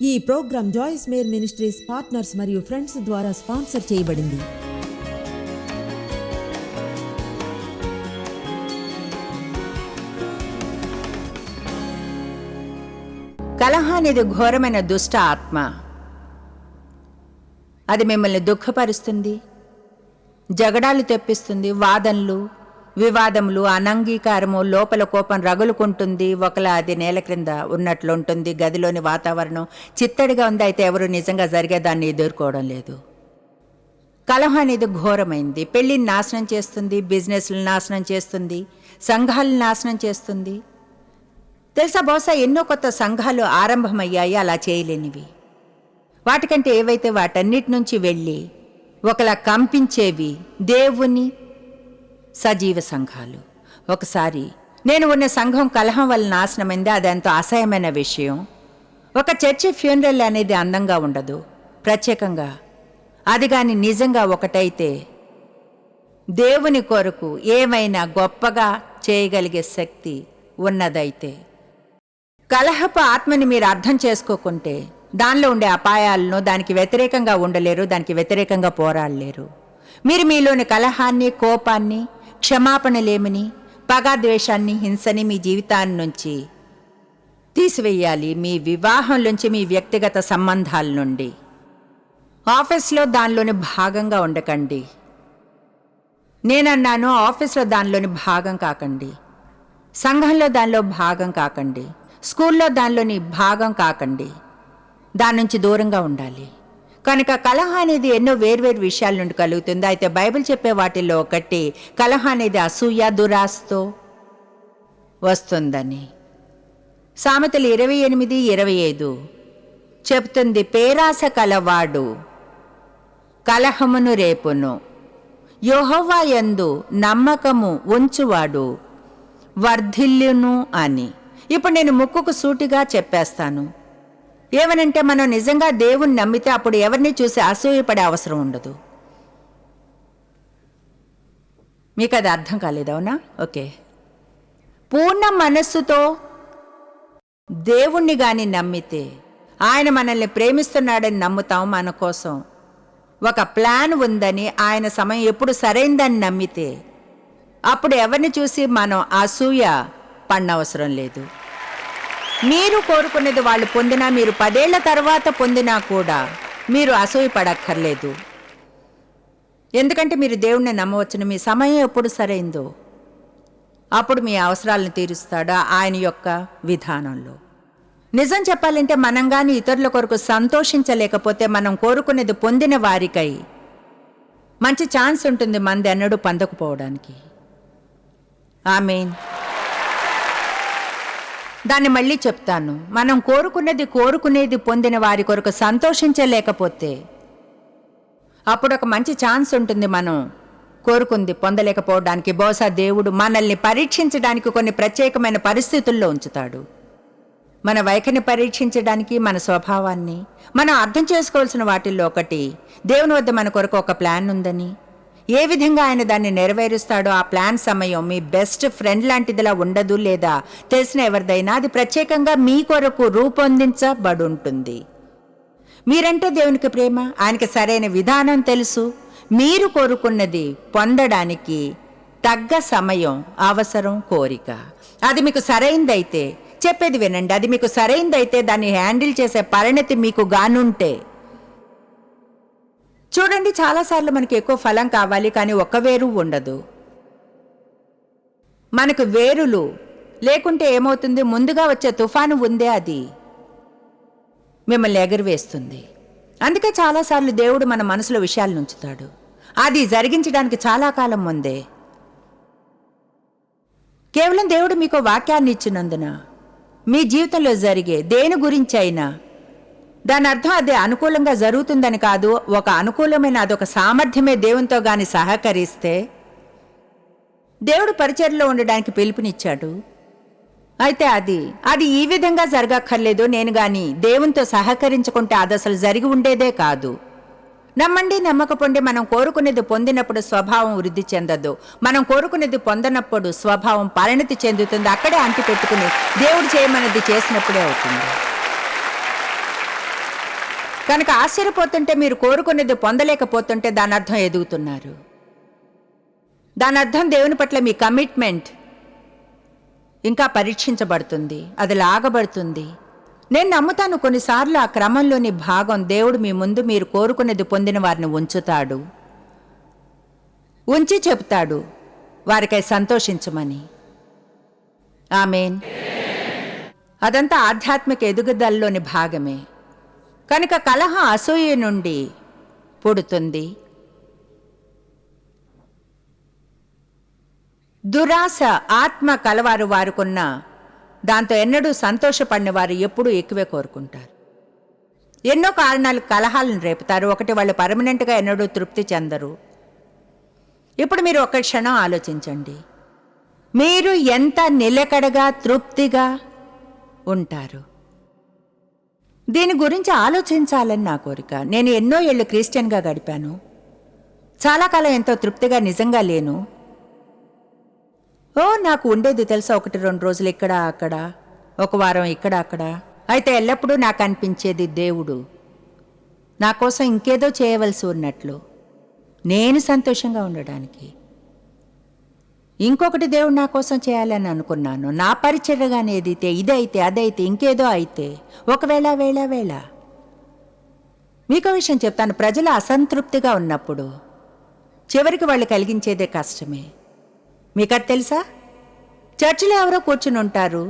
ఈ programme Joyce Meyer ministries partners మరియు friends ద్వారా స్పాన్సర్ చేయబడింది. కలహం అనేది ఘోరమైన దుష్ట ఆత్మ. అది మిమ్మల్ని దుఃఖపరుస్తుంది, జగడాలు తెప్పిస్తుంది, వాదనలు, వివాదములు, అనంగీకారము, లోపల కోపం రగులుకుంటుంది. ఒకలా అది నేల క్రింద ఉన్నట్లు ఉంటుంది. గదిలోని వాతావరణం చిత్తడిగా ఉంది, అయితే ఎవరు నిజంగా జరిగేదాన్ని ఎదుర్కోవడం లేదు. కలహం అనేది ఘోరమైంది. పెళ్ళిని నాశనం చేస్తుంది, బిజినెస్లు నాశనం చేస్తుంది, సంఘాలను నాశనం చేస్తుంది. తెలుసా, బహుశా ఎన్నో కొత్త సంఘాలు ఆరంభమయ్యాయి అలా చేయలేనివి. వాటికంటే ఏవైతే వాటన్నిటి నుంచి వెళ్ళి ఒకలా కంపించేవి దేవుని సజీవ సంఘాలు. ఒకసారి నేను ఉన్న సంఘం కలహం వల్ల నాశనమైంది. అది ఎంతో అసహ్యమైన విషయం. ఒక చర్చి ఫ్యూనరల్ అనేది అందంగా ఉండదు, ప్రత్యేకంగా. అది కానీ నిజంగా ఒకటైతే దేవుని కొరకు ఏమైనా గొప్పగా చేయగలిగే శక్తి ఉన్నదైతే, కలహపు ఆత్మని మీరు అర్థం చేసుకోకుంటే దానిలో ఉండే అపాయాలను, దానికి వ్యతిరేకంగా ఉండలేరు, దానికి వ్యతిరేకంగా పోరాడలేరు. మీరు మీలోని కలహాన్ని, కోపాన్ని, క్షమాపణలేమిని, పగాద్వేషాన్ని, హింసని మీ జీవితాన్ని నుంచి తీసివేయాలి. మీ వివాహం నుంచి, మీ వ్యక్తిగత సంబంధాల నుండి. ఆఫీస్లో దానిలోని భాగంగా ఉండకండి. నేనన్నాను, ఆఫీస్లో దానిలోని భాగం కాకండి, సంఘంలో దానిలో భాగం కాకండి, స్కూల్లో దానిలోని భాగం కాకండి. దాని నుంచి దూరంగా ఉండాలి. కనుక కలహం అనేది ఎన్నో వేర్వేరు విషయాల నుండి కలుగుతుంది. అయితే బైబిల్ చెప్పే వాటిల్లో ఒకటి కలహం అనేది అసూయ, దురాశతో వస్తుందని. సామెతలు 28:25 చెప్తుంది, పేరాస కలవాడు కలహమును రేపును, యెహోవా యందు నమ్మకము ఉంచువాడు వర్ధిల్లును అని. ఇప్పుడు నేను ముక్కుకు సూటిగా చెప్పేస్తాను. ఏమనంటే, మనం నిజంగా దేవుణ్ణి నమ్మితే అప్పుడు ఎవరిని చూసి అసూయపడే అవసరం ఉండదు. మీకు అది అర్థం కాలేదవునా? ఓకే. పూర్ణ మనస్సుతో దేవుణ్ణి గాని నమ్మితే, ఆయన మనల్ని ప్రేమిస్తున్నాడని నమ్ముతాం, మన కోసం ఒక ప్లాన్ ఉందని, ఆయన సమయం ఎప్పుడు సరైందని నమ్మితే అప్పుడు ఎవరిని చూసి మనం అసూయ పడనవసరం లేదు. మీరు కోరుకునేది వాళ్ళు పొందినా, మీరు 10 ఏళ్ల తర్వాత పొందినా కూడా మీరు అసూయ పడక్కర్లేదు. ఎందుకంటే మీరు దేవుణ్ణి నమ్మవచ్చును. మీ సమయం ఎప్పుడు సరైందో అప్పుడు మీ అవసరాలను తీరుస్తాడు ఆయన యొక్క విధానంలో. నిజం చెప్పాలంటే, మనం కానీ ఇతరుల కొరకు సంతోషించలేకపోతే మనం కోరుకునేది పొందిన వారికై మంచి ఛాన్స్ ఉంటుంది మంది ఎన్నడూ పొందకపోవడానికి. ఆమేన్. దాన్ని మళ్ళీ చెప్తాను. మనం కోరుకునేది పొందిన వారి కొరకు సంతోషించలేకపోతే అప్పుడు ఒక మంచి ఛాన్స్ ఉంటుంది మనం కోరుకుంది పొందలేకపోవడానికి. బహుశా దేవుడు మనల్ని పరీక్షించడానికి కొన్ని ప్రత్యేకమైన పరిస్థితుల్లో ఉంచుతాడు. మన వైఖరిని పరీక్షించడానికి, మన స్వభావాన్ని. మనం అర్థం చేసుకోవాల్సిన వాటిల్లో ఒకటి, దేవుని వద్ద మన కొరకు ఒక ప్లాన్ ఉందని. ఏ విధంగా ఆయన దాన్ని నెరవేరుస్తాడో ఆ ప్లాన్ సమయం మీ బెస్ట్ ఫ్రెండ్ లాంటిదిలా ఉండదు, లేదా తెలిసిన ఎవరిదైనా అది ప్రత్యేకంగా మీ కొరకు రూపొందించబడుంటుంది. మీరంటే దేవునికి ప్రేమ, ఆయనకి సరైన విధానం తెలుసు. మీరు కోరుకున్నది పొందడానికి తగ్గ సమయం అవసరం, కోరిక. అది మీకు సరైందైతే, చెప్పేది వినండి, అది మీకు సరైందైతే దాన్ని హ్యాండిల్ చేసే పరిణతి మీకు గానుంటే. చూడండి, చాలాసార్లు మనకి ఎక్కువ ఫలం కావాలి, కానీ ఒక్క వేరు ఉండదు. మనకు వేరులు లేకుంటే ఏమవుతుంది? ముందుగా వచ్చే తుఫాను ఉందే, అది మిమ్మల్ని ఎగరవేస్తుంది. అందుకే చాలాసార్లు దేవుడు మన మనసులో విషయాలను ఉంచుతాడు. అది జరిగించడానికి చాలా కాలం ముందే. కేవలం దేవుడు మీకు వాక్యాన్ని ఇచ్చినందున మీ జీవితంలో జరిగే దేని గురించి అయినా దాని అర్థం అది అనుకూలంగా జరుగుతుందని కాదు. ఒక అనుకూలమైన అదొక సామర్థ్యమే దేవునితో గాని సహకరిస్తే. దేవుడు పరిచర్యలో ఉండడానికి పిలుపునిచ్చాడు. అయితే అది ఈ విధంగా జరగక్కర్లేదు. నేను గాని దేవునితో సహకరించుకుంటే అది అసలు జరిగి ఉండేదే కాదు. నమ్మండి, నమ్మకపోండి, మనం కోరుకునేది పొందినప్పుడు స్వభావం వృద్ధి చెందదు. మనం కోరుకునేది పొందనప్పుడు స్వభావం పరిణతి చెందుతుంది. అక్కడే అంటి పెట్టుకుని దేవుడు చేయమన్నది చేసినప్పుడే అవుతుంది. కనుక ఆశ్చర్యపోతుంటే, మీరు కోరుకున్నది పొందలేకపోతుంటే దాని అర్థం ఎదుగుతున్నారు. దాని అర్థం దేవుని పట్ల మీ కమిట్మెంట్ ఇంకా పరీక్షించబడుతుంది, అది లాగబడుతుంది. నేను నమ్ముతాను, కొన్నిసార్లు ఆ క్రమంలోని భాగం దేవుడు మీ ముందు మీరు కోరుకున్నది పొందిన వారిని ఉంచుతాడు, ఉంచి చెప్తాడు వారికై సంతోషించమని. ఆమేన్. అదంతా ఆధ్యాత్మిక ఎదుగుదలలోని భాగమే. కనుక కలహం అసూయ నుండి పుడుతుంది. దురాశ ఆత్మ కలవారు వారుకున్న దాంతో ఎన్నడూ సంతోషపడిన వారు ఎప్పుడూ ఎక్కువే కోరుకుంటారు. ఎన్నో కారణాలు కలహాలను రేపుతారు. ఒకటి, వాళ్ళు పర్మనెంట్గా ఎన్నడూ తృప్తి చెందరు. ఇప్పుడు మీరు ఒక క్షణం ఆలోచించండి, మీరు ఎంత నిలకడగా తృప్తిగా ఉంటారు. దీని గురించి ఆలోచించాలని నా కోరిక. నేను ఎన్నో ఏళ్ళు క్రిస్టియన్గా గడిపాను. చాలా కాలం ఎంతో తృప్తిగా నిజంగా లేను. నాకు ఉండేది తెలుసా, 1-2 రోజులు ఇక్కడ అక్కడ, ఒక వారం ఇక్కడ అక్కడ. అయితే ఎల్లప్పుడూ నాకు అనిపించేది దేవుడు నా కోసం ఇంకేదో చేయవలసి ఉన్నట్లు, నేను సంతోషంగా ఉండడానికి ఇంకొకటి దేవుడు నా కోసం చేయాలని అనుకున్నాను. నా పరిచర్యగానే ఏదైతే, ఇదైతే అదైతే ఇంకేదో అయితే, ఒకవేళ వేళ మీకో విషయం చెప్తాను. ప్రజలు అసంతృప్తిగా ఉన్నప్పుడు చివరికి వాళ్ళు కలిగించేదే కష్టమే. మీకు అది తెలుసా? చర్చిలో ఎవరో కూర్చుని ఉంటారు,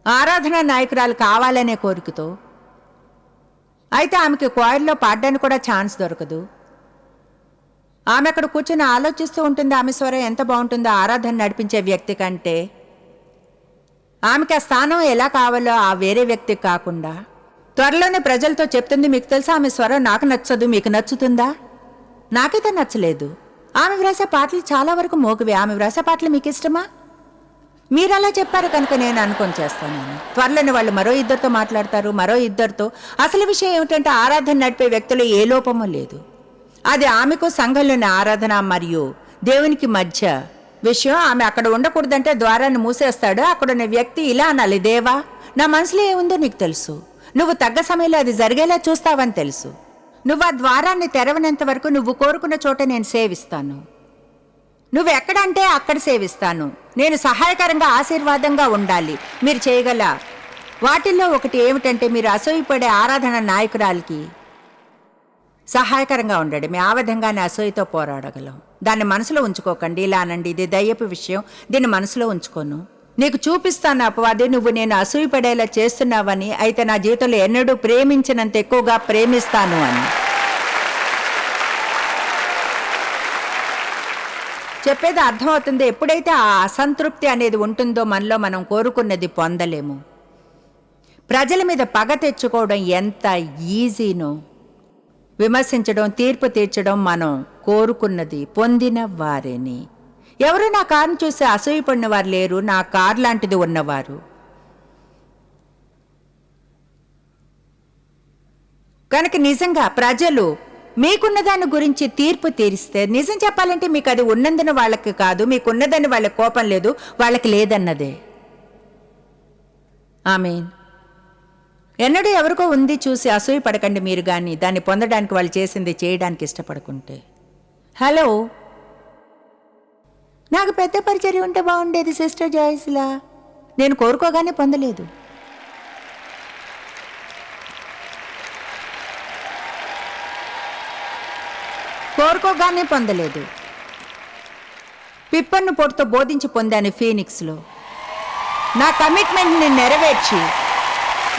ఆరాధనా నాయకురాలు కావాలనే కోరికతో. అయితే ఆమెకి క్వాయిర్లో పాడడానికి కూడా ఛాన్స్ దొరకదు. ఆమె అక్కడ కూర్చొని ఆలోచిస్తూ ఉంటుంది, ఆమె స్వరం ఎంత బాగుంటుందో ఆరాధన నడిపించే వ్యక్తి కంటే. ఆమెకి ఆ స్థానం ఎలా కావాలో ఆ వేరే వ్యక్తికి కాకుండా త్వరలోనే ప్రజలతో చెప్తుంది, మీకు తెలుసా ఆమె స్వరం నాకు నచ్చదు, మీకు నచ్చుతుందా? నాకైతే నచ్చలేదు. ఆమె వ్రాసే పాటలు చాలా వరకు మోగువే. ఆమె వ్రాసే పాటలు మీకు ఇష్టమా? మీరు అలా చెప్పారు కనుక నేను అనుకొని చేస్తాను. త్వరలోనే వాళ్ళు మరో ఇద్దరితో మాట్లాడతారు, మరో ఇద్దరితో. అసలు విషయం ఏమిటంటే, ఆరాధన నడిపే వ్యక్తులు ఏ లోపమూ లేదు. అది ఆమెకు సంఘంలోని ఆరాధన మరియు దేవునికి మధ్య విషయం. ఆమె అక్కడ ఉండకూడదంటే ద్వారాన్ని మూసేస్తాడు. అక్కడున్న వ్యక్తి ఇలా అనాలి, దేవా నా మనసులో ఏముందో నీకు తెలుసు, నువ్వు తగ్గ సమయంలో అది జరిగేలా చూస్తావని తెలుసు. నువ్వు ఆ ద్వారాన్ని తెరవనంత వరకు నువ్వు కోరుకున్న చోట నేను సేవిస్తాను. నువ్వు ఎక్కడంటే అక్కడ సేవిస్తాను. నేను సహాయకరంగా ఆశీర్వాదంగా ఉండాలి. మీరు చేయగల వాటిల్లో ఒకటి ఏమిటంటే, మీరు అసూయపడే ఆరాధన నాయకురాలకి సహాయకరంగా ఉండడమే. ఆ విధంగానే అసూయతో పోరాడగలం. దాన్ని మనసులో ఉంచుకోకండి. ఇలా అనండి, ఇది దయ్యపు విషయం, దీన్ని మనసులో ఉంచుకోను. నీకు చూపిస్తాను అపవాది, నువ్వు నేను అసూయపడేలా చేస్తున్నావని. అయితే నా జీవితంలో ఎన్నడూ ప్రేమించినంత ఎక్కువగా ప్రేమిస్తాను అని చెప్పేది అర్థమవుతుంది. ఎప్పుడైతే ఆ అసంతృప్తి అనేది ఉంటుందో మనలో, మనం కోరుకున్నది పొందలేము. ప్రజల మీద పగ తెచ్చుకోవడం ఎంత ఈజీనో, విమర్శించడం, తీర్పు తీర్చడం మనం కోరుకున్నది పొందిన వారిని. ఎవరు నా కారును చూసి అసూయపడిన వారు లేరు, నా కారు లాంటిది ఉన్నవారు. కనుక నిజంగా ప్రజలు మీకున్న దాని గురించి తీర్పు తీరిస్తే, నిజం చెప్పాలంటే మీకు అది ఉన్నందున వాళ్ళకి కాదు, మీకున్నదని వాళ్ళకి కోపం లేదు, వాళ్ళకి లేదన్నదే. ఆమేన్. ఎన్నడూ ఎవరికో ఉంది చూసి అసూయ పడకండి మీరు, కానీ దాన్ని పొందడానికి వాళ్ళు చేసింది చేయడానికి ఇష్టపడుకుంటే. హలో, నాకు పెద్ద పరిచర్య ఉంటే బాగుండేది సిస్టర్ జాయిస్లా. నేను కోరుకోగానే పొందలేదు. కోరుకోగానే పొందలేదు. పిప్పన్ను పొట్టుతో బోధించి పొందాను ఫీనిక్స్లో. నా కమిట్మెంట్ని నెరవేర్చి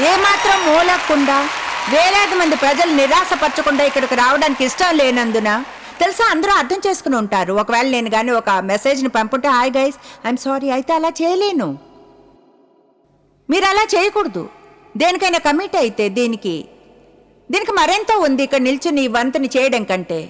ఏమాత్రం మూలకుండా వేలాది మంది ప్రజలు నిరాశపరచకుండా ఇక్కడికి రావడానికి ఇష్టం లేనందున, తెలుసా, అందరూ అర్థం చేసుకుని ఉంటారు. ఒకవేళ నేను కానీ ఒక మెసేజ్ని పంపుంటే, హాయ్ గైస్ ఐఎమ్ సారీ, అయితే అలా చేయలేను. మీరు అలా చేయకూడదు. దేనికైనా కమిట్ అయితే దీనికి మరెంతో ఉంది. ఇక్కడ నిల్చుని ఈ వంతని చేయడం కంటే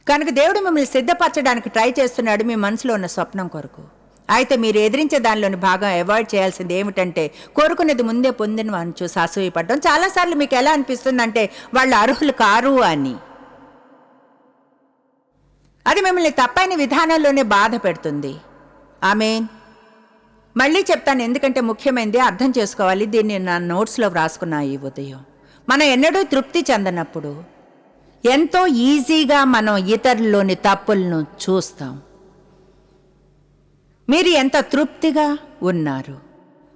కనుక దేవుడు మిమ్మల్ని సిద్ధపరచడానికి ట్రై చేస్తున్నాడు మీ మనసులో ఉన్న స్వప్నం కొరకు. అయితే మీరు ఎదిరించే దానిలోని భాగం అవాయిడ్ చేయాల్సింది ఏమిటంటే, కోరుకునేది ముందే పొందిన వారిని చూసి అసూయపడడం. చాలాసార్లు మీకు ఎలా అనిపిస్తుందంటే వాళ్ళు అర్హులు కారు అని. అది మిమ్మల్ని తప్పైన విధానంలోనే బాధ పెడుతుంది. ఆమేన్. మళ్ళీ చెప్తాను, ఎందుకంటే ముఖ్యమైనది అర్థం చేసుకోవాలి. దీన్ని నా నోట్స్లో వ్రాసుకున్నా ఈ ఉదయం. మనం ఎన్నడూ తృప్తి చెందనప్పుడు ఎంతో ఈజీగా మనం ఇతరుల్లోని తప్పులను చూస్తాం. మీరు ఎంత తృప్తిగా ఉన్నారు,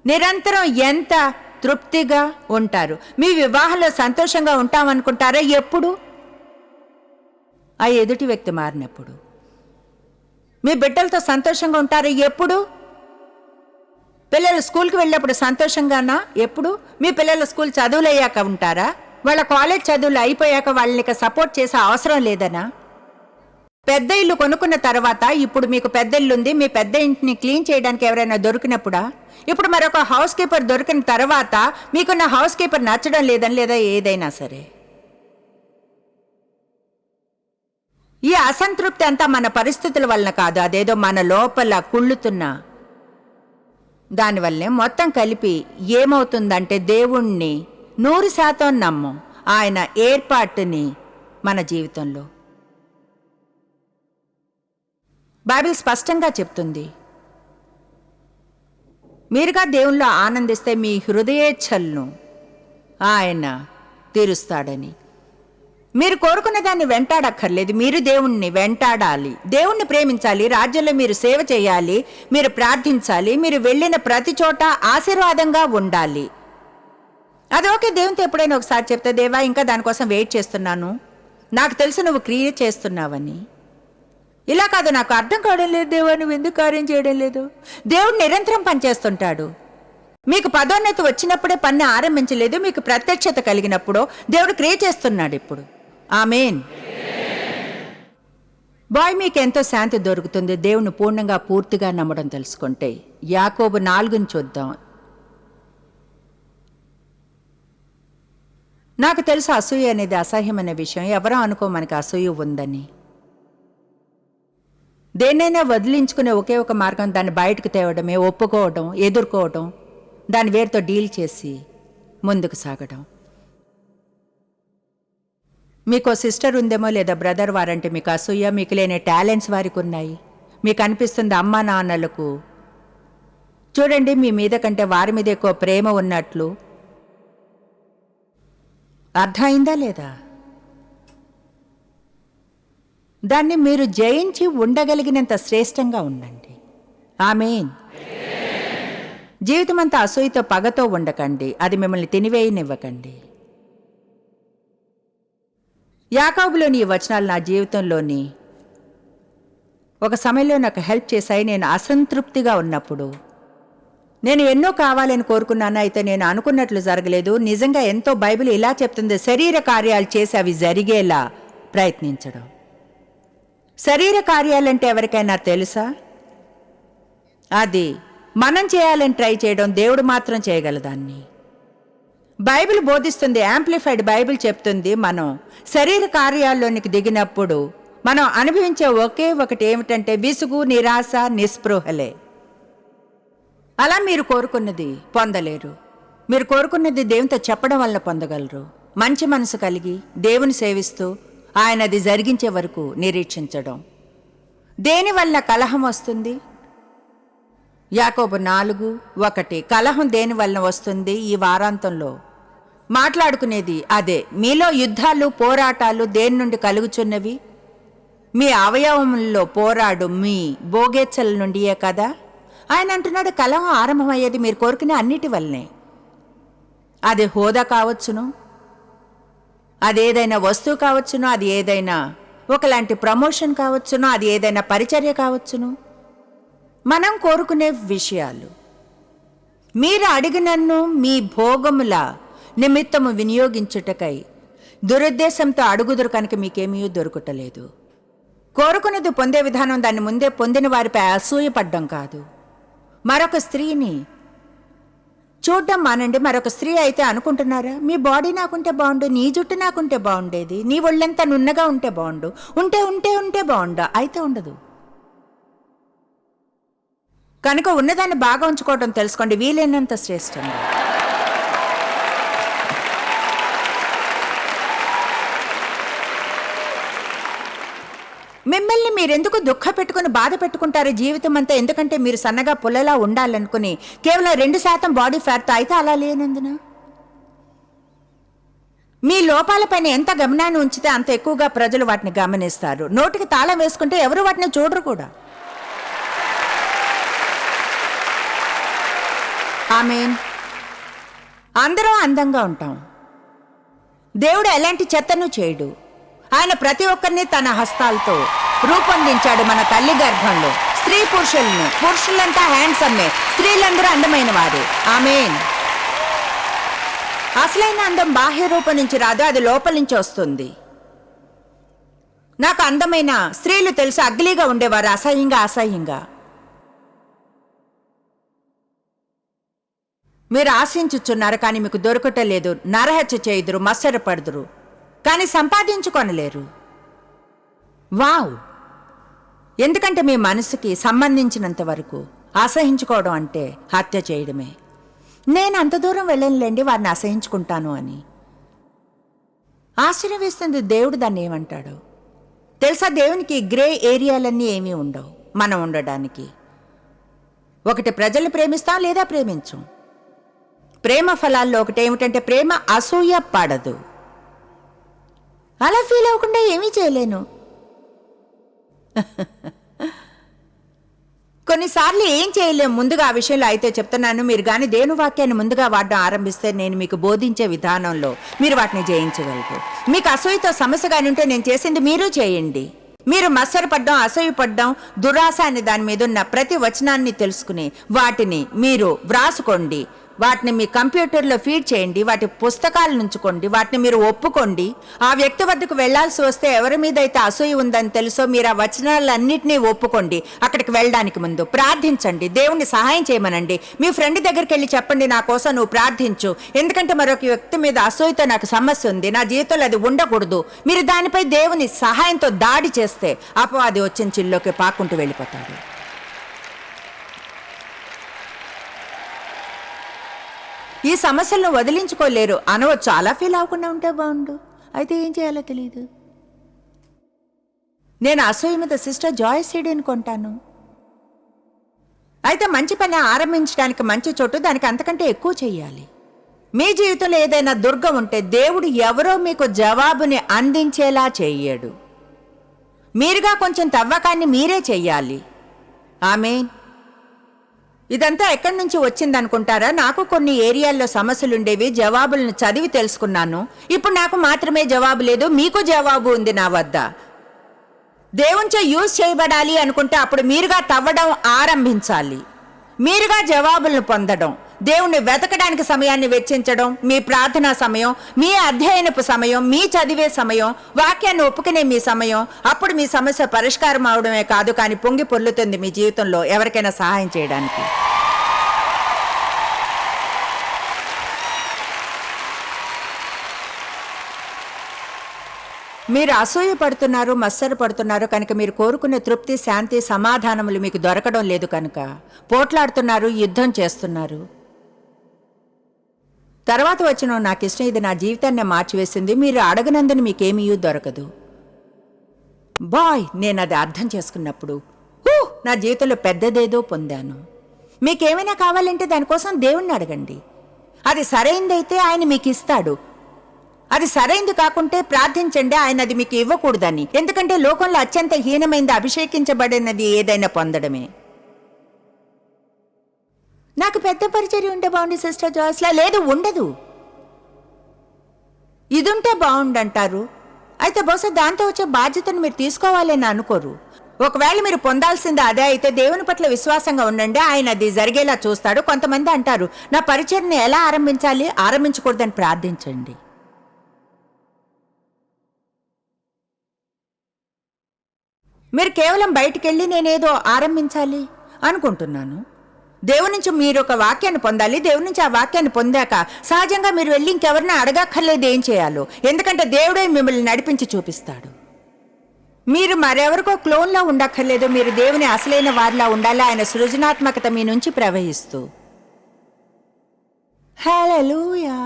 నిరంతరం ఎంత తృప్తిగా ఉంటారు. మీ వివాహంలో సంతోషంగా ఉంటామనుకుంటారా? ఎప్పుడు? ఆ ఎదుటి వ్యక్తి మారినప్పుడు. మీ బిడ్డలతో సంతోషంగా ఉంటారా? ఎప్పుడు? పిల్లలు స్కూల్కి వెళ్ళినప్పుడు సంతోషంగానా? ఎప్పుడు? మీ పిల్లల స్కూల్ చదువులు అయ్యాక ఉంటారా? వాళ్ళ కాలేజ్ చదువులు అయిపోయాక వాళ్ళని సపోర్ట్ చేసే అవసరం లేదనా? పెద్ద ఇల్లు కొనుక్కున్న తర్వాత ఇప్పుడు మీకు పెద్ద ఇల్లు ఉంది, మీ పెద్ద ఇంటిని క్లీన్ చేయడానికి ఎవరైనా దొరికినప్పుడా? ఇప్పుడు మరొక హౌస్ కీపర్ దొరికిన తర్వాత మీకున్న హౌస్ కీపర్ నచ్చడం లేదని, లేదా ఏదైనా సరే. ఈ అసంతృప్తి అంతా మన పరిస్థితుల వలన కాదు, అదేదో మన లోపల కుళ్ళుతున్న దానివల్లనే. మొత్తం కలిపి ఏమవుతుందంటే దేవుణ్ణి 100% నమ్మం, ఆయన ఏర్పాటుని మన జీవితంలో. బైబిల్ స్పష్టంగా చెప్తుంది, మీరుగా దేవుణ్ణిలో ఆనందిస్తే మీ హృదయేచ్ఛలను ఆయన తీరుస్తాడని. మీరు కోరుకున్న దాన్ని వెంటాడక్కర్లేదు, మీరు దేవుణ్ణి వెంటాడాలి, దేవుణ్ణి ప్రేమించాలి, రాజ్యంలో మీరు సేవ చేయాలి, మీరు ప్రార్థించాలి, మీరు వెళ్ళిన ప్రతి చోట ఆశీర్వాదంగా ఉండాలి. అది ఓకే. దేవునితో ఎప్పుడైనా ఒకసారి చెప్తే, దేవా ఇంకా దానికోసం వెయిట్ చేస్తున్నాను, నాకు తెలుసు నువ్వు క్రియ చేస్తున్నావని. ఇలా కాదు, నాకు అర్థం కావడం లేదు దేవా, నువ్వు ఎందుకు కార్యం చేయడం లేదు. దేవుడు నిరంతరం పనిచేస్తుంటాడు. మీకు పదోన్నతి వచ్చినప్పుడే పని ఆరంభించలేదు, మీకు ప్రత్యక్షత కలిగినప్పుడు దేవుడు క్రియ చేస్తున్నాడు ఇప్పుడు. ఆమేన్. బాయ్, మీకు ఎంతో శాంతి దొరుకుతుంది దేవుని పూర్ణంగా పూర్తిగా నమ్మడం తెలుసుకుంటే. యాకోబు 4 చూద్దాం. నాకు తెలుసు అసూయ అనేది అసహ్యమైన విషయం. ఎవరో అనుకో మనకి అసూయ ఉందని. దేన్నైనా వదిలించుకునే ఒకే ఒక మార్గం దాన్ని బయటకు తేవడమే, ఒప్పుకోవడం, ఎదుర్కోవడం, దాని వేరుతో డీల్ చేసి ముందుకు సాగడం. మీకు సిస్టర్ ఉందేమో లేదా బ్రదర్, వారంటే మీకు అసూయ. మీకు లేని టాలెంట్స్ వారికి ఉన్నాయి. మీకు అనిపిస్తుంది అమ్మా నాన్నలకు చూడండి మీ మీద కంటే వారి మీద ఎక్కువ ప్రేమ ఉన్నట్లు. అర్థమైందా లేదా? దాన్ని మీరు జయించి ఉండగలిగినంత శ్రేష్టంగా ఉండండి. ఆమేన్. జీవితం అంతా అసూయతో పగతో ఉండకండి, అది మిమ్మల్ని తినివేయనివ్వకండి. యాకోబులోని ఈ వచనాలు నా జీవితంలోని ఒక సమయంలో నాకు హెల్ప్ చేశాయి. నేను అసంతృప్తిగా ఉన్నప్పుడు నేను ఎన్నో కావాలని కోరుకున్నాను, అయితే నేను అనుకున్నట్లు జరగలేదు. నిజంగా ఎంతో బైబిల్ ఇలా చెప్తుంది, శరీర కార్యాలు చేసి అవి జరిగేలా ప్రయత్నించడం. శరీర కార్యాలంటే ఎవరికైనా తెలుసా? అది మనం చేయాలని ట్రై చేయడం, దేవుడు మాత్రం చేయగలదాన్ని. బైబిల్ బోధిస్తుంది, యాంప్లిఫైడ్ బైబిల్ చెప్తుంది, మనం శరీర కార్యాల్లోనికి దిగినప్పుడు మనం అనుభవించే ఒకే ఒకటి ఏమిటంటే విసుగు, నిరాశ, నిస్పృహలే. అలా మీరు కోరుకున్నది పొందలేరు. మీరు కోరుకున్నది దేవునితో చెప్పడం వల్ల పొందగలరు. మంచి మనసు కలిగి దేవుని సేవిస్తూ ఆయన అది జరిగించే వరకు నిరీక్షించడం. దేనివల్ల కలహం వస్తుంది? యాకోబు 4:1. కలహం దేనివల్ల వస్తుంది? ఈ వారాంతంలో మాట్లాడుకునేది అదే. మీలో యుద్ధాలు, పోరాటాలు దేని నుండి కలుగుచున్నవి? మీ అవయవముల్లో పోరాడు మీ భోగేచ్ఛల నుండియే కదా. ఆయన అంటున్నాడు, కలహం ఆరంభమయ్యేది మీరు కోరుకునే అన్నిటి వల్లనే. అది హోదా కావచ్చును, అదేదైనా వస్తువు కావచ్చును, అది ఏదైనా ఒకలాంటి ప్రమోషన్ కావచ్చును, అది ఏదైనా పరిచర్య కావచ్చును. మనం కోరుకునే విషయాలు మీరు అడిగినన్ను మీ భోగముల నిమిత్తము వినియోగించుటకై దురుద్దేశంతో అడుగుదురు కనుక మీకేమీ దొరుకుటలేదు. కోరుకునేది పొందే విధానం దాన్ని ముందే పొందిన వారిపై అసూయపడ్డం కాదు. మరొక స్త్రీని చూడడం మానండి. మరొక స్త్రీ అయితే అనుకుంటున్నారా, మీ బాడీ నాకుంటే బాగుండు, నీ జుట్టు నాకుంటే బాగుండేది, నీ ఒళ్ళంతా నున్నగా ఉంటే బాగుండు, ఉంటే ఉంటే ఉంటే బాగుండు. అయితే ఉండదు. కనుక ఉన్నదాన్ని బాగా ఉంచుకోవడం తెలుసుకోండి, వీలైనంత శ్రేష్టంగా. మిమ్మల్ని మీరెందుకు దుఃఖ పెట్టుకుని బాధ పెట్టుకుంటారు జీవితం అంతా? ఎందుకంటే మీరు సన్నగా పుల్లలా ఉండాలనుకుని కేవలం 2% బాడీ ఫ్యాట్తో అయితే అలా లేనందున మీ లోపాలపైన ఎంత గమనాన్ని ఉంచితే అంత ఎక్కువగా ప్రజలు వాటిని గమనిస్తారు. నోటికి తాళం వేసుకుంటే ఎవరు వాటిని చూడరు కూడా. ఆమేన్. అందరం అందంగా ఉంటాం. దేవుడు ఎలాంటి చెత్తను చేయడు. ఆయన ప్రతి ఒక్కరిని తన హస్తాలతో రూపొందించాడు. మన తల్లి గర్భంలో స్త్రీ పురుషులంతా హ్యాండ్సమ్మే, స్త్రీలందరూ అందమైన వారు. ఆమేన్. అసలైన అందం బాహ్య రూపం నుంచి రాదు, అది లోపల నుంచి వస్తుంది. నాకు అందమైన స్త్రీలు తెలుసు, అగ్లీగా ఉండేవారు, అసహ్యంగా. మీరు ఆశించుచున్నారు కానీ మీకు దొరకటలేదు, నరహత్య చేయుదురు, మత్సరపడుదురు కానీ సంపాదించుకొనలేరు. వావ్! ఎందుకంటే మీ మనసుకి సంబంధించినంత వరకు అసహించుకోవడం అంటే హత్య చేయడమే. నేను అంత దూరం వెళ్ళనులేండి వారిని అసహించుకుంటాను అని. ఆశ్చర్యం వేస్తుంది. దేవుడు దాన్ని ఏమంటాడు తెలుసా? దేవునికి గ్రే ఏరియాలన్నీ ఏమీ ఉండవు మనం ఉండడానికి. ఒకటి ప్రజలు ప్రేమిస్తాం లేదా ప్రేమించం. ప్రేమ ఫలాల్లో ఒకటి ఏమిటంటే ప్రేమ అసూయ పడదు. అలా ఫీల్ అవ్వకుండా ఏమీ చేయలేను. కొన్నిసార్లు ఏం చేయలేము. ముందుగా ఆ విషయంలో అయితే చెప్తున్నాను, మీరు కానీ దేవుని వాక్యాన్ని ముందుగా వాడడం ఆరంభిస్తే నేను మీకు బోధించే విధానంలో మీరు వాటిని జయించగలరు. మీకు అసూయతో సమస్య కానీ ఉంటే నేను చేసింది మీరు చేయండి. మీరు మత్సరపడ్డం, అసూయపడ్డం, దురాశ అనే దాని మీద ఉన్న ప్రతి వచనాన్ని తెలుసుకుని వాటిని మీరు వ్రాసుకోండి. వాటిని మీ కంప్యూటర్లో ఫీడ్ చేయండి. వాటి పుస్తకాలు ఉంచుకోండి. వాటిని మీరు ఒప్పుకోండి. ఆ వ్యక్తి వద్దకు వెళ్లాల్సి వస్తే ఎవరి మీద అయితే అసూయ ఉందని తెలుసో మీరు ఆ వచనాలన్నింటినీ ఒప్పుకోండి. అక్కడికి వెళ్ళడానికి ముందు ప్రార్థించండి, దేవుణ్ణి సహాయం చేయమనండి. మీ ఫ్రెండ్ దగ్గరికి వెళ్ళి చెప్పండి, నా కోసం నువ్వు ప్రార్థించు, ఎందుకంటే మరొక వ్యక్తి మీద అసూయతో నాకు సమస్య ఉంది, నా జీవితంలో అది ఉండకూడదు. మీరు దానిపై దేవుని సహాయంతో దాడి చేస్తే అపవాది వచ్చిన చిల్లోకి పాక్కుంటూ వెళ్ళిపోతాడు. ఈ సమస్యలను వదిలించుకోలేరు అనవచ్చు. అలా ఫీల్ అవ్వకుండా ఉంటే బాగుండు. అయితే ఏం చేయాలో తెలియదు. నేను అసూయ మీద సిస్టర్ జాయ్ సీడీని కొంటాను. అయితే మంచి పని ఆరంభించడానికి మంచి చోటు, దానికి అంతకంటే ఎక్కువ చెయ్యాలి. మీ జీవితంలో ఏదైనా దుర్గం ఉంటే దేవుడు ఎవరో మీకు జవాబుని అందించేలా చెయ్యడు. మీరుగా కొంచెం తవ్వకాన్ని మీరే చెయ్యాలి. ఆమేన్. ఇదంతా ఎక్కడి నుంచి వచ్చిందనుకుంటారా? నాకు కొన్ని ఏరియాల్లో సమస్యలుండేవి, జవాబులను చదివి తెలుసుకున్నాను. ఇప్పుడు నాకు మాత్రమే జవాబు లేదు, మీకు జవాబు ఉంది నా వద్ద. దేవునిచే యూజ్ చేయబడాలి అనుకుంటే అప్పుడు మీరుగా తవ్వడం ఆరంభించాలి. మీరుగా జవాబులను పొందడం, దేవుణ్ణి వెతకడానికి సమయాన్ని వెచ్చించడం, మీ ప్రార్థనా సమయం, మీ అధ్యయనపు సమయం, మీ చదివే సమయం, వాక్యాన్ని ఒప్పుకునే మీ సమయం. అప్పుడు మీ సమస్య పరిష్కారం అవడమే కాదు, కానీ పొంగి పొర్లుతుంది మీ జీవితంలో ఎవరికైనా సహాయం చేయడానికి. మీరు అసూయ పడుతున్నారు, మత్సర పడుతున్నారు కనుక మీరు కోరుకునే తృప్తి, శాంతి, సమాధానములు మీకు దొరకడం లేదు కనుక పోట్లాడుతున్నారు, యుద్ధం చేస్తున్నారు. తర్వాత వచ్చిన నాకు ఇష్టం, ఇది నా జీవితాన్ని మార్చివేసింది, మీరు అడగనందుని మీకేమీ దొరకదు. బాయ్, నేను అది అర్థం చేసుకున్నప్పుడు నా జీవితంలో పెద్దదేదో పొందాను. మీకేమైనా కావాలంటే దానికోసం దేవుణ్ణి అడగండి. అది సరైందైతే ఆయన మీకు ఇస్తాడు. అది సరైంది కాకుంటే ప్రార్థించండి, ఆయన అది మీకు ఇవ్వకూడదని. ఎందుకంటే లోకంలో అత్యంత హీనమైనది అభిషేకించబడినది ఏదైనా పొందడమే. నాకు పెద్ద పరిచర్య ఉంటే బాగుంది సిస్టర్ జాస్లా. లేదు, ఉండదు. ఇది ఉంటే బాగుండంటారు. అయితే బహుశా దాంతో వచ్చే బాధ్యతను మీరు తీసుకోవాలని అనుకోరు. ఒకవేళ మీరు పొందాల్సింది అదే అయితే దేవుని పట్ల విశ్వాసంగా ఉండండి, ఆయన అది జరిగేలా చూస్తాడు. కొంతమంది అంటారు, నా పరిచర్యను ఎలా ఆరంభించాలి, ఆరంభించకూడదని ప్రార్థించండి. మీరు కేవలం బయటికి వెళ్ళి నేనేదో ఆరంభించాలి అనుకుంటున్నాను. దేవుని నుంచి మీరు ఒక వాక్యాన్ని పొందాలి. దేవుని నుంచి ఆ వాక్యాన్ని పొందాక సహజంగా మీరు వెళ్ళి ఇంకెవరిని అడగక్కర్లేదు ఏం చేయాలో, ఎందుకంటే దేవుడే మిమ్మల్ని నడిపించి చూపిస్తాడు. మీరు మరెవరికో క్లోన్లా ఉండక్కర్లేదు, మీరు దేవుని అసలైన వారిలా ఉండాలి, ఆయన సృజనాత్మకత మీ నుంచి ప్రవహిస్తూ. హల్లెలూయా.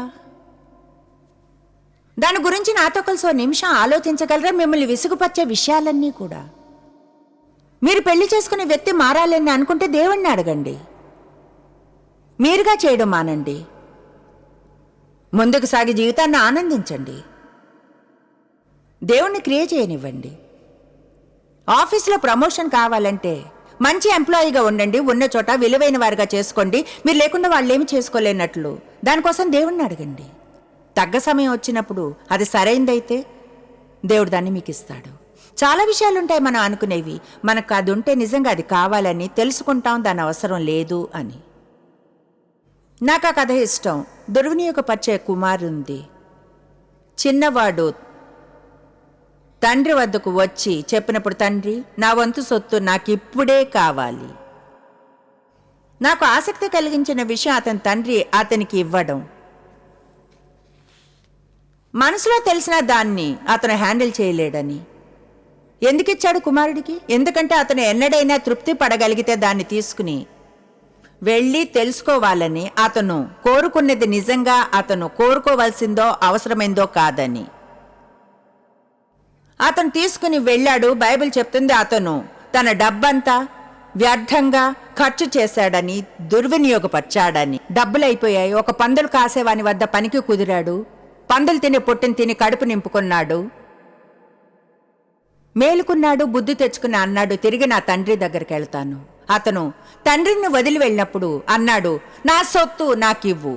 దాని గురించి నాతో కలిసి ఓ నిమిషం ఆలోచించగలరా? మిమ్మల్ని విసుగుపరిచే విషయాలన్నీ కూడా మీరు పెళ్లి చేసుకునే వ్యక్తి మారాలని అనుకుంటే దేవుణ్ణి అడగండి. మీరుగా చేయడం మానండి. ముందుకు సాగి జీవితాన్ని ఆనందించండి. దేవుణ్ణి క్రియ చేయనివ్వండి. ఆఫీసులో ప్రమోషన్ కావాలంటే మంచి ఎంప్లాయీగా ఉండండి. ఉన్న చోట విలువైన వారిగా చేసుకోండి. మీరు లేకుండా వాళ్ళు ఏమి చేసుకోలేనట్లు దానికోసం దేవుణ్ణి అడగండి. తగ్గ సమయం వచ్చినప్పుడు అది సరైందైతే దేవుడు దాన్ని మీకు ఇస్తాడు. చాలా విషయాలుంటాయి మనం అనుకునేవి. మనకు అది ఉంటే నిజంగా అది కావాలని తెలుసుకుంటాం, దాని అవసరం లేదు అని. నాకు ఆ కథ ఇష్టం. దుర్వినియోగపరిచే కుమారుంది. చిన్నవాడు తండ్రి వద్దకు వచ్చి చెప్పినప్పుడు, తండ్రి, నా వంతు సొత్తు నాకిప్పుడే కావాలి. నాకు ఆసక్తి కలిగించిన విషయం అతని తండ్రి అతనికి ఇవ్వడం. మనసులో తెలిసిన దాన్ని అతను హ్యాండిల్ చేయలేడని. ఎందుకిచ్చాడు కుమారుడికి? ఎందుకంటే అతను ఎన్నడైనా తృప్తి పడగలిగితే దాన్ని తీసుకుని వెళ్ళి తెలుసుకోవాలని. అతను కోరుకున్నది నిజంగా అతను కోరుకోవాల్సిందో అవసరమైందో కాదని. అతను తీసుకుని వెళ్ళాడు. బైబిల్ చెప్తుంది అతను తన డబ్బంతా వ్యర్థంగా ఖర్చు చేశాడని, దుర్వినియోగపరిచాడని. డబ్బులైపోయాయి. ఒక పందులు కాసేవాని వద్ద పనికి కుదిరాడు. పందులు తిని పొట్టిని తిని కడుపు నింపుకున్నాడు. మేలుకున్నాడు. బుద్ధి తెచ్చుకుని అన్నాడు, తిరిగి నా తండ్రి దగ్గరికి వెళ్తాను. అతను తండ్రిని వదిలి వెళ్ళినప్పుడు అన్నాడు, నా సొత్తు నాకివ్వు.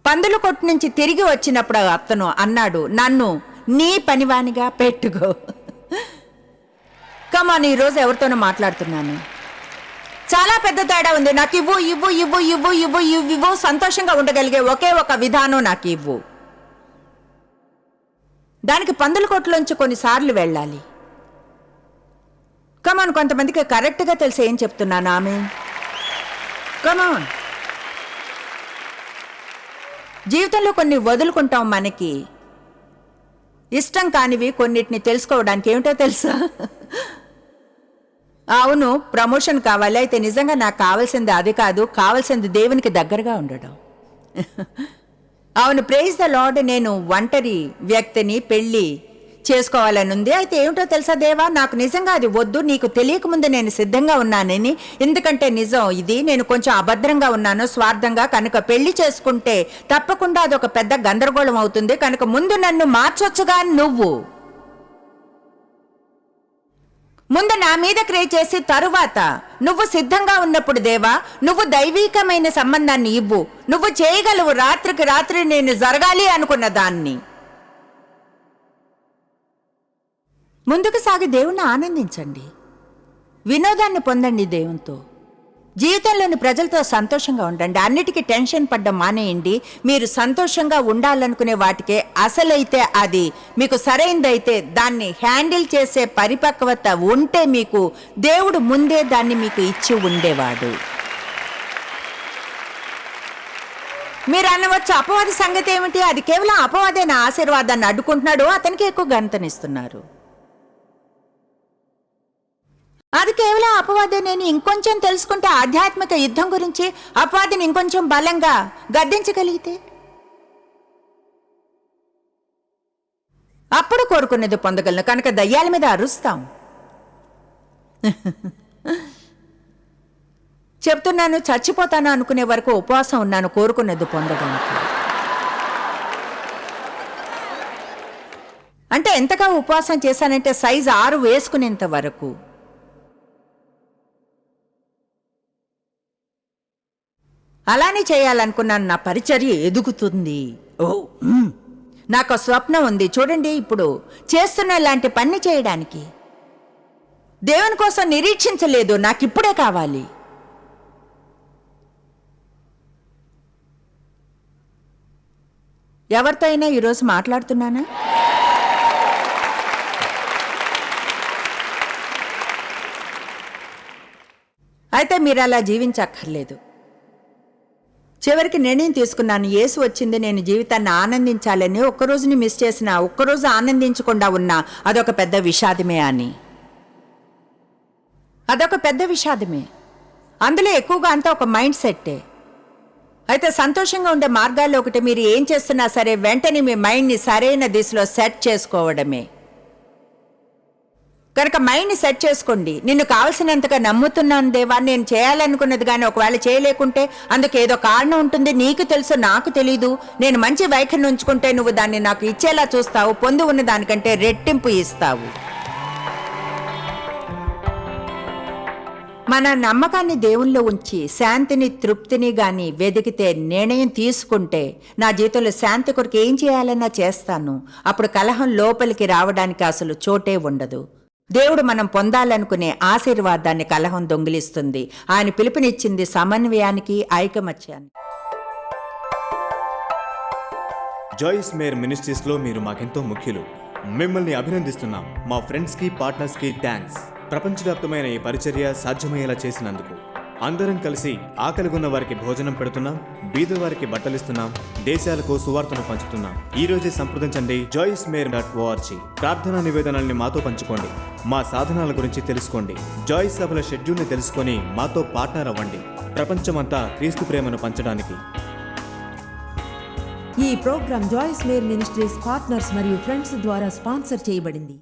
పందుల కొట్టు నుంచి తిరిగి వచ్చినప్పుడు అతను అన్నాడు, నన్ను నీ పనివానిగా పెట్టుకో. కమాన్, ఈరోజు ఎవరితోనో మాట్లాడుతున్నాను. చాలా పెద్ద తేడా ఉంది. నాకు ఇవ్వు ఇవ్వు ఇవ్వు ఇవ్వు ఇవ్వు ఇవ్వు ఇవ్వు సంతోషంగా ఉండగలిగే ఒకే ఒక విధానం నాకు ఇవ్వు. దానికి పందుల కొట్టులోంచి కొన్నిసార్లు వెళ్ళాలి. కమాన్, కొంతమందికి కరెక్ట్గా తెలిసి ఏం చెప్తున్నాను. ఆమె కమాన్. జీవితంలో కొన్ని వదులుకుంటాం. మనకి ఇష్టం కానివి కొన్నిటిని తెలుసుకోవడానికి. ఏమిటో తెలుసా? అవును, ప్రమోషన్ కావాలి. అయితే నిజంగా నాకు కావాల్సింది అది కాదు, కావాల్సింది దేవునికి దగ్గరగా ఉండడం. అవును, ప్రైజ్ ద లార్డ్. నేను ఒంటరి వ్యక్తిని పెళ్లి చేసుకోవాలని ఉంది. అయితే ఏమిటో తెలుసా దేవా, నాకు నిజంగా అది వద్దు. నీకు తెలియకముందు నేను సిద్ధంగా ఉన్నానని. ఎందుకంటే నిజం ఇది, నేను కొంచెం అభద్రంగా ఉన్నాను, స్వార్థంగా. కనుక పెళ్లి చేసుకుంటే తప్పకుండా అదొక పెద్ద గందరగోళం అవుతుంది. కనుక ముందు నన్ను మార్చొచ్చుగా నువ్వు. ముందు నా మీద క్రియ చేసి తరువాత నువ్వు సిద్ధంగా ఉన్నప్పుడు దేవా, నువ్వు దైవీకమైన సంబంధాన్ని ఇవ్వు. నువ్వు చేయగలవు. రాత్రికి రాత్రి నేను జరగాలి అనుకున్న దాన్ని. ముందుకు సాగి దేవుణ్ణి ఆనందించండి. వినోదాన్ని పొందండి దేవునితో. జీవితంలోని ప్రజలతో సంతోషంగా ఉండండి. అన్నిటికీ టెన్షన్ పడ్డం మానేయండి. మీరు సంతోషంగా ఉండాలనుకునే వాటికే అసలైతే అది మీకు సరైందైతే దాన్ని హ్యాండిల్ చేసే పరిపక్వత ఉంటే మీకు దేవుడు ముందే దాన్ని మీకు ఇచ్చి ఉండేవాడు. మీరు అనవచ్చు, అపవాది సంగతి ఏమిటి? అది కేవలం అపవాదైన ఆశీర్వాదాన్ని అడ్డుకుంటున్నాడు, అతనికి ఎక్కువ ఘనతనిస్తున్నారు. అది కేవలం అపవాదే. నేను ఇంకొంచెం తెలుసుకుంటే ఆధ్యాత్మిక యుద్ధం గురించి అపవాదిని ఇంకొంచెం బలంగా గద్దించగలిగితే అప్పుడు కోరుకునేది పొందగలను. కనుక దయ్యాల మీద అరుస్తాం. చెప్తున్నాను, చచ్చిపోతాను అనుకునే వరకు ఉపవాసం ఉన్నాను కోరుకునేది పొందడానికి. అంటే ఎంతగా ఉపవాసం చేశానంటే సైజు 6 వేసుకునేంత వరకు. అలానే చేయాలనుకున్నాను. నా పరిచర్య ఎదుగుతుంది. నాకు స్వప్నం ఉంది. చూడండి, ఇప్పుడు చేస్తున్న ఇలాంటి పని చేయడానికి దేవుని కోసం నిరీక్షించలేదు. నాకు ఇప్పుడే కావాలి. ఎవరితో అయినా ఈరోజు మాట్లాడుతున్నానా? అయితే మీరు అలా జీవించక్కర్లేదు. చివరికి నిర్ణయం తీసుకున్నాను. యేసు వచ్చింది నేను జీవితాన్ని ఆనందించాలని. ఒక్కరోజుని మిస్ చేసినా, ఒక్కరోజు ఆనందించకుండా ఉన్నా అదొక పెద్ద విషాదమే అని. అదొక పెద్ద విషాదమే. అందులో ఎక్కువగా అంతా ఒక మైండ్ సెట్టే. అయితే సంతోషంగా ఉండే మార్గాల్లో ఒకటి, మీరు ఏం చేస్తున్నా సరే వెంటనే మీ మైండ్ని సరైన దిశలో సెట్ చేసుకోవడమే. కనుక మైండ్ని సెట్ చేసుకోండి. నిన్ను కావలసినంతగా నమ్ముతున్నాను దేవా, నేను చేయాలనుకున్నది కానీ ఒకవేళ చేయలేకుంటే అందుకు ఏదో కారణం ఉంటుంది. నీకు తెలుసు, నాకు తెలీదు. నేను మంచి వైఖరిని ఉంచుకుంటే నువ్వు దాన్ని నాకు ఇచ్చేలా చూస్తావు, పొంది ఉన్న దానికంటే రెట్టింపు ఇస్తావు. మన నమ్మకాన్ని దేవుల్లో ఉంచి శాంతిని, తృప్తిని గాని వెదికితే, నిర్ణయం తీసుకుంటే నా జీవితంలో శాంతి కొరకు ఏం చేయాలన్నా చేస్తాను. అప్పుడు కలహం లోపలికి రావడానికి అసలు చోటే ఉండదు. దేవుడు మనం పొందాలనుకునే ఆశీర్వాదాన్ని కలహం దొంగిలిస్తుంది. ఆయన పిలుపునిచ్చింది సమన్వయానికి, ఐకమత్యానికి. జాయిస్ మేర్ మినిస్ట్రీస్లో మీరు మాకెంతో ముఖ్యులు. మిమ్మల్ని అభినందిస్తున్నాం. మా ఫ్రెండ్స్కి, పార్ట్నర్స్కి థ్యాంక్స్. ప్రపంచవ్యాప్తమైన ఈ పరిచర్య సాధ్యమయ్యేలా చేసినందుకు. అందరం కలిసి ఆకలిగొన్న వారికి భోజనం పెడుతున్నాం, బీద వారికి బట్టలిస్తున్నాం, దేశాలకు సువార్తను పంచుతున్నాం. ఈ రోజే సంప్రదించండి joycemeir.org. ప్రార్థనా నివేదనల్ని మాతో పంచుకోండి. మా సాధనాల గురించి తెలుసుకోండి. జాయిస్ సభల షెడ్యూల్ని తెలుసుకొని మాతో పార్ట్నర్ అవ్వండి. ప్రపంచమంతా క్రీస్తు ప్రేమను పంచడానికి. ఈ programme Joyce Meyer ministries partners మరియు ఫ్రెండ్స్ ద్వారా స్పాన్సర్ చేయబడింది.